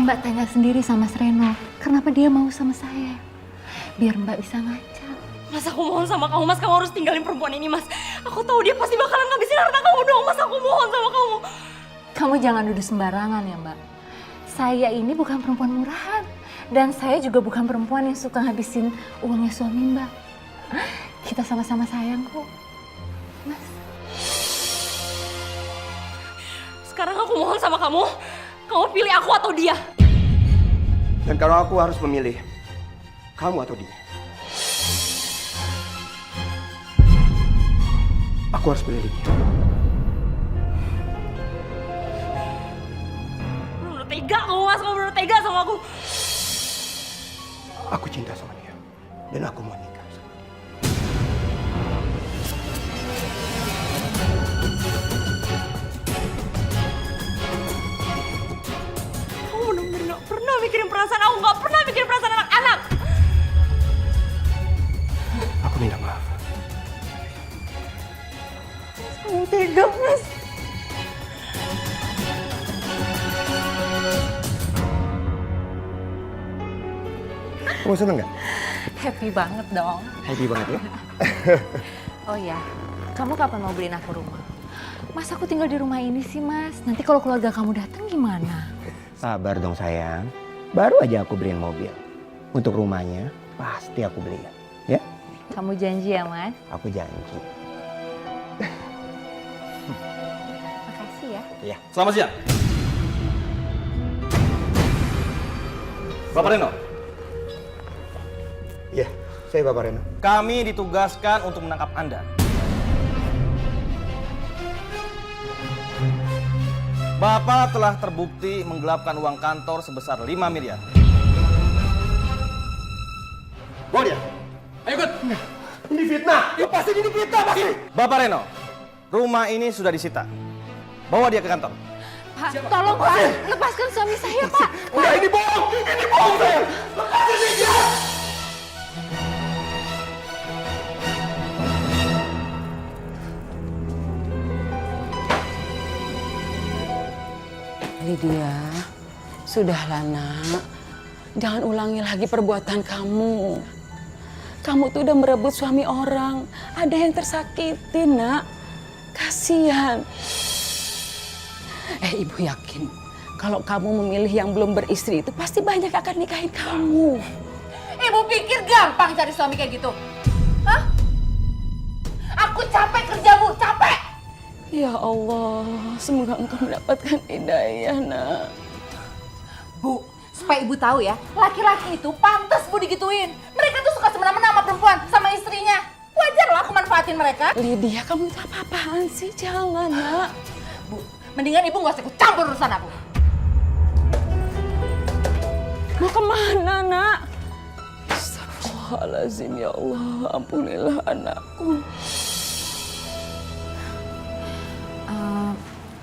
Mbak tanya sendiri sama Mas Reno, kenapa dia mau sama saya? Biar Mbak bisa ngaca. Mas, aku mohon sama kamu, Mas. Kamu harus tinggalin perempuan ini, Mas. Aku tahu dia pasti bakalan ngabisin harta kamu dong, Mas. Aku mohon sama kamu. Kamu jangan duduk sembarangan ya, Mbak. Saya ini bukan perempuan murahan. Dan saya juga bukan perempuan yang suka ngabisin uangnya suami Mbak. Kita sama-sama sayang kok, Mas. Sekarang aku mohon sama kamu. Kamu pilih aku atau dia. Dan kalau aku harus memilih, kamu atau dia, aku harus pilih dia. Bener-bener tega kamu, Mas. Kamu bener tega sama aku. Aku cinta sama dia. Dan aku mau nikah sama dia. Kamu bener-bener gak pernah mikirin perasaan aku. Gak pernah mikirin perasaan anak-anak. Aku minta maaf. Kamu tega, Mas. Kamu seneng gak? Happy banget dong. Happy banget ya? Oh ya, kamu kapan mau beliin aku rumah? Mas, aku tinggal di rumah ini sih, Mas. Nanti kalau keluarga kamu datang gimana? Sabar dong sayang. Baru aja aku beliin mobil. Untuk rumahnya pasti aku beliin. Ya? Kamu janji ya, Mas? Aku janji. Makasih ya. Iya. Selamat siang. Bapak Reno, Iya, saya Bapak Reno. kami ditugaskan untuk menangkap Anda. Bapak telah terbukti menggelapkan uang kantor sebesar 5 miliar. Bawa dia. Ayo ikut. Ini fitnah. Lepasin, ini fitnah pasti. Bapak Reno, rumah ini sudah disita. Bawa dia ke kantor. Pak, tolong Pak, lepaskan suami saya, Pak. Udah, ini bohong. Ini bohong saya. Lepasin dia. Lydia, sudahlah nak. Jangan ulangi lagi perbuatan kamu. Kamu tuh udah merebut suami orang. Ada yang tersakiti, nak. Kasihan. Ibu yakin kalau kamu memilih yang belum beristri itu pasti banyak akan nikahin kamu. Ibu pikir gampang cari suami kayak gitu? Hah? Aku capek kerja, Bu, capek. Ya Allah, semoga engkau mendapatkan hidayah, nak. Bu, supaya Ibu tahu ya, laki-laki itu pantas Bu digituin. Mereka tuh suka semena-mena sama perempuan, sama istrinya. Wajar lah aku manfaatin mereka. Lydia, kamu itu apa-apaan sih? Jangan, nak. Bu, mendingan Ibu nggak usah ikut campur urusan aku. Mau kemana, nak? Astagfirullahaladzim, ya Allah. Ampunilah anakku.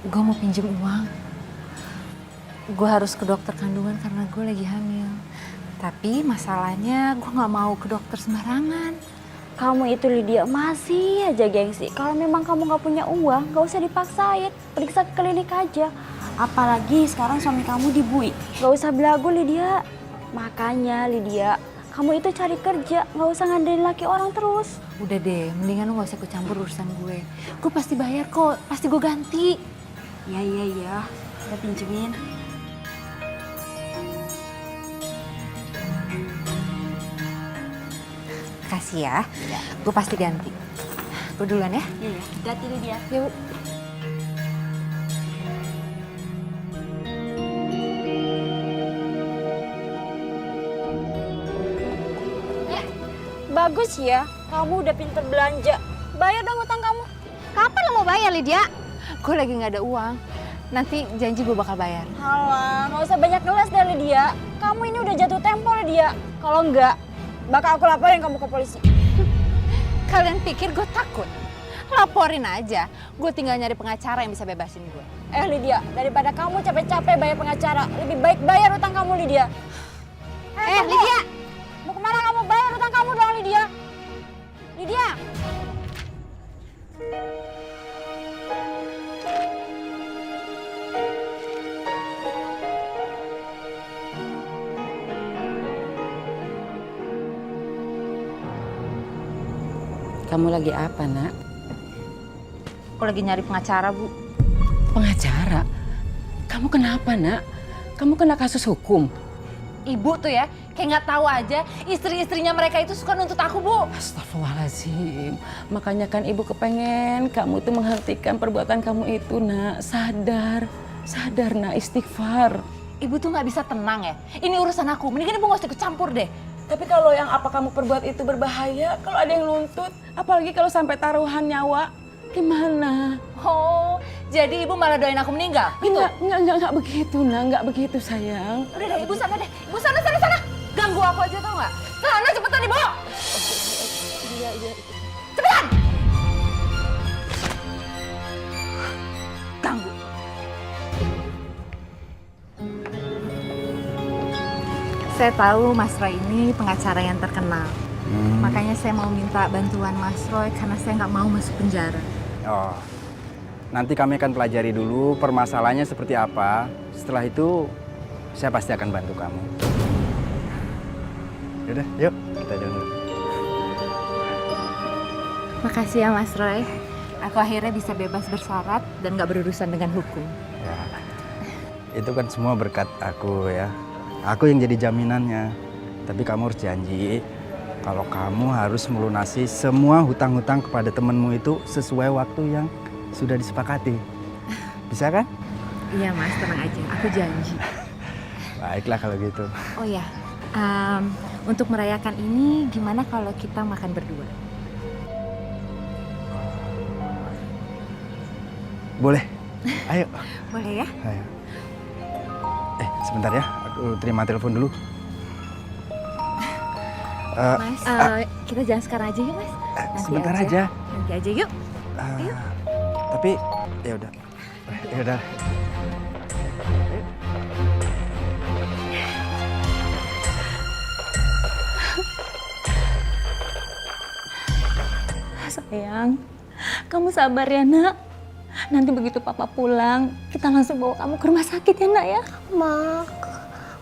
Gue mau pinjem uang. Gue harus ke dokter kandungan karena gue lagi hamil. Tapi masalahnya gue nggak mau ke dokter sembarangan. Kamu itu Lydia masih aja gengsi. Kalau memang kamu nggak punya uang, nggak usah dipaksain. Periksa ke klinik aja. Apalagi sekarang suami kamu dibui. Nggak usah belagu Lydia. Makanya Lydia, kamu itu cari kerja, nggak usah ngandelin laki orang terus. Udah deh, mendingan lu gak usah ikut campur urusan gue. Gue pasti bayar kok, pasti gue ganti. Iya. Udah pinjemin. Kasih ya, gue pasti ganti. Gue duluan ya. Iya. Hati Lydia. Yuk. Bagus ya, kamu udah pinter belanja. Bayar dong utang kamu. Kapan lo mau bayar, Lydia? Gue lagi gak ada uang. Nanti janji gue bakal bayar. Halah, nggak usah banyak ngeles deh Lydia. Kamu ini udah jatuh tempo Lydia. Kalau enggak, bakal aku laporin kamu ke polisi. Kalian pikir gue takut? Laporin aja. Gue tinggal nyari pengacara yang bisa bebasin gue. Lydia, daripada kamu capek-capek bayar pengacara, lebih baik bayar utang kamu Lydia. Lydia! Mau kemana kamu? Bayar utang kamu dong Lydia. Lydia! Kamu lagi apa, Nak? Aku lagi nyari pengacara, Bu. Pengacara? Kamu kenapa, Nak? Kamu kena kasus hukum? Ibu tuh ya, kayak nggak tahu aja istri-istrinya mereka itu suka nuntut aku, Bu. Astagfirullahaladzim. Makanya kan ibu kepengen kamu tuh menghentikan perbuatan kamu itu, Nak. Sadar. Sadar, Nak. Istighfar. Ibu tuh nggak bisa tenang ya. Ini urusan aku, mendingan ibu nggak usah ikut campur deh. Tapi kalau yang apa kamu perbuat itu berbahaya, kalau ada yang nuntut, apalagi kalau sampai taruhan nyawa, gimana? Oh, jadi ibu malah doain aku meninggal? Gitu? Enggak begitu, Nak. Enggak begitu, sayang. Udah deh, ibu sana deh. Ibu sana. Ganggu aku aja tau nggak? Sana cepetan ibu. Iya. Cepetan. Ganggu. Saya tahu Mas Roy ini pengacara yang terkenal. Makanya saya mau minta bantuan Mas Roy karena saya nggak mau masuk penjara. Oh, nanti kami akan pelajari dulu permasalahannya seperti apa. Setelah itu, saya pasti akan bantu kamu. Yaudah, yuk kita jalan dulu. Makasih ya Mas Roy. Aku akhirnya bisa bebas bersyarat dan nggak berurusan dengan hukum. Ya, itu kan semua berkat aku ya. Aku yang jadi jaminannya. Tapi kamu harus janji kalau kamu harus melunasi semua hutang-hutang kepada temenmu itu sesuai waktu yang sudah disepakati. Bisa kan? Iya Mas, tenang aja. Aku janji. Baiklah kalau gitu. Oh ya, untuk merayakan ini gimana kalau kita makan berdua? Boleh. Ayo. Boleh ya? Ayo. Sebentar ya. Aku terima telepon dulu. Mas, kita jalan sekarang aja yuk Mas. Sebentar aja. Nanti aja yuk. Yuk. Tapi ya udah. Ya udah. Sayang, kamu sabar ya nak. Nanti begitu papa pulang, kita langsung bawa kamu ke rumah sakit ya nak ya. Ma,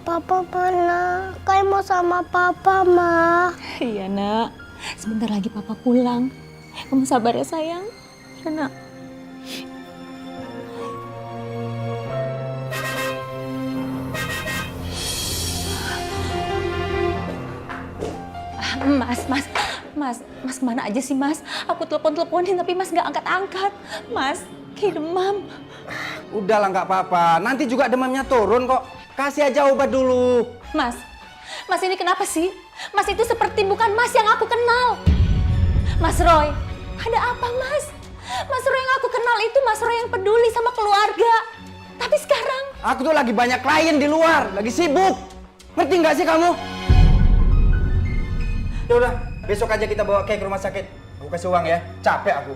papa mana? Kai mau sama papa, Ma. Iya nak, sebentar lagi papa pulang. Kamu sabar ya sayang. Ya nak. Mas kemana aja sih mas? Aku telepon-teleponin tapi mas nggak angkat-angkat. Mas, kayak demam. Udahlah nggak apa-apa. Nanti juga demamnya turun kok. Kasih aja obat dulu. Mas ini kenapa sih? Mas itu seperti bukan mas yang aku kenal. Mas Roy, ada apa mas? Mas Roy yang aku kenal itu mas Roy yang peduli sama keluarga. Tapi sekarang... Aku tuh lagi banyak klien di luar, lagi sibuk. Ngerti nggak sih kamu? Ya udah, besok aja kita bawa Kay ke rumah sakit. Aku kasih uang ya, capek aku.